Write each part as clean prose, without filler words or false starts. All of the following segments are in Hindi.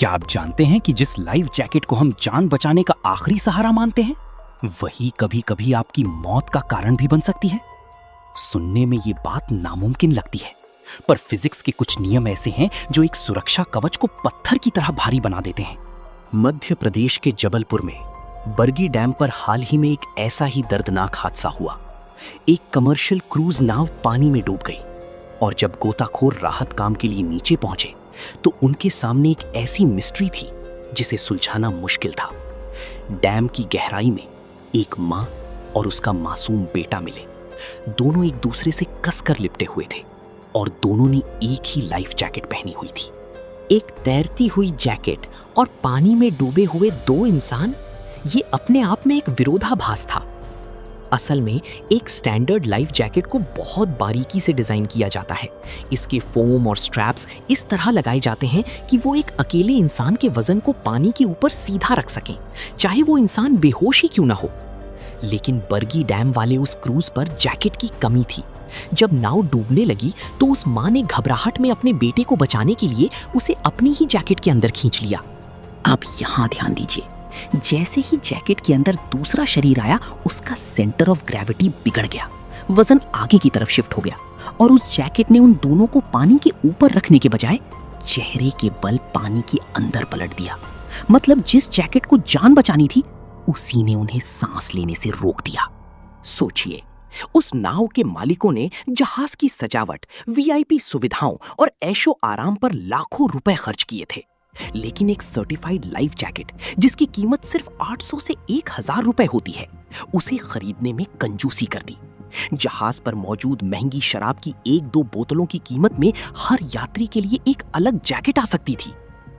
क्या आप जानते हैं कि जिस लाइफ जैकेट को हम जान बचाने का आखिरी सहारा मानते हैं, वही कभी कभी आपकी मौत का कारण भी बन सकती है। सुनने में ये बात नामुमकिन लगती है, पर फिजिक्स के कुछ नियम ऐसे हैं जो एक सुरक्षा कवच को पत्थर की तरह भारी बना देते हैं। मध्य प्रदेश के जबलपुर में बरगी डैम पर हाल ही में एक ऐसा ही दर्दनाक हादसा हुआ। एक कमर्शियल क्रूज नाव पानी में डूब गई और जब गोताखोर राहत काम के लिए नीचे पहुंचे तो उनके सामने एक ऐसी मिस्ट्री थी जिसे सुलझाना मुश्किल था। डैम की गहराई में एक मां और उसका मासूम बेटा मिले। दोनों एक दूसरे से कसकर लिपटे हुए थे और दोनों ने एक ही लाइफ जैकेट पहनी हुई थी। एक तैरती हुई जैकेट और पानी में डूबे हुए दो इंसान, ये अपने आप में एक विरोधाभास था। असल में एक स्टैंडर्ड लाइफ जैकेट को बहुत बारीकी से डिजाइन किया जाता है। इसके फोम और स्ट्रैप्स इस तरह लगाए जाते हैं कि वो एक अकेले इंसान के वजन को पानी के ऊपर सीधा रख सकें, चाहे वो इंसान बेहोश ही क्यों ना हो। लेकिन बरगी डैम वाले उस क्रूज पर जैकेट की कमी थी। जब नाव डूबने लगी तो उस मां ने घबराहट में अपने बेटे को बचाने के लिए उसे अपनी ही जैकेट के अंदर खींच लिया। अब यहाँ ध्यान दीजिए, जैसे ही जैकेट के अंदर दूसरा शरीर आया, उसका सेंटर ऑफ ग्रेविटी बिगड़ गया। वजन आगे की तरफ शिफ्ट हो गया और उस जैकेट ने उन दोनों को पानी के ऊपर रखने के बजाय चेहरे के बल पानी के अंदर पलट दिया। मतलब जिस जैकेट को जान बचानी थी, उसी ने उन्हें सांस लेने से रोक दिया। सोचिए, उस नाव के मालिकों ने जहाज की सजावट, वीआईपी सुविधाओं और ऐशो आराम पर लाखों रुपए खर्च किए थे, लेकिन एक सर्टिफाइड लाइफ जैकेट जिसकी कीमत सिर्फ 800 से 1000 रुपए होती है, उसे खरीदने में कंजूसी कर दी। जहाज पर मौजूद महंगी शराब की 1-2 बोतलों की कीमत में हर यात्री के लिए एक अलग जैकेट आ सकती थी।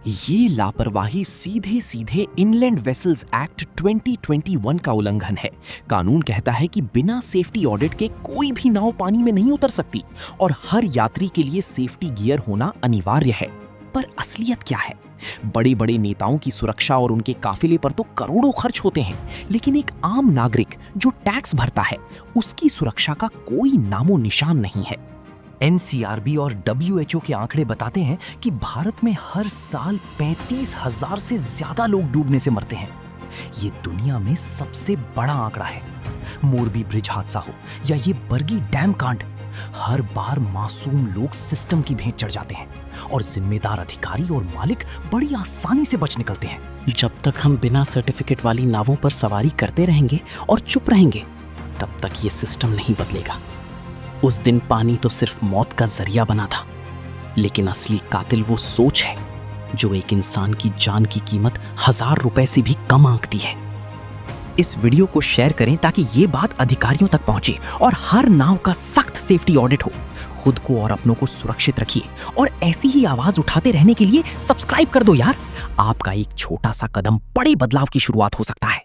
ये लापरवाही सीधे सीधे इनलैंड वेसल्स एक्ट 2021 का उल्लंघन है। कानून कहता है कि बिना सेफ्टी ऑडिट के कोई भी नाव पानी में नहीं उतर सकती और हर यात्री के लिए सेफ्टी गियर होना अनिवार्य है। पर असलियत क्या है? बड़े बड़े नेताओं की सुरक्षा और उनके काफिले पर तो करोड़ों खर्च होते हैं, लेकिन एक आम नागरिक जो टैक्स भरता है, उसकी सुरक्षा का कोई नामो निशान नहीं है। एनसीआरबी और WHO के आंकड़े बताते हैं कि भारत में हर साल 35,000 से ज्यादा लोग डूबने से मरते हैं। ये दुनिया में सबसे बड़ा आंकड़ा है। मोरबी ब्रिज हादसा हो या ये बरगी डैम कांड, हर बार मासूम लोग सिस्टम की भेंट चढ़ जाते हैं और जिम्मेदार अधिकारी और मालिक बड़ी आसानी से बच निकलते हैं। जब तक हम बिना सर्टिफिकेट वाली नावों पर सवारी करते रहेंगे और चुप रहेंगे, तब तक ये सिस्टम नहीं बदलेगा। उस दिन पानी तो सिर्फ मौत का जरिया बना था, लेकिन असली कातिल वो सोच है जो एक इंसान की जान की कीमत 1000 रुपए से भी कम आंकती है। इस वीडियो को शेयर करें ताकि ये बात अधिकारियों तक पहुंचे और हर नाव का सख्त सेफ्टी ऑडिट हो। खुद को और अपनों को सुरक्षित रखिए और ऐसी ही आवाज उठाते रहने के लिए सब्सक्राइब कर दो यार। आपका एक छोटा सा कदम बड़े बदलाव की शुरुआत हो सकता है।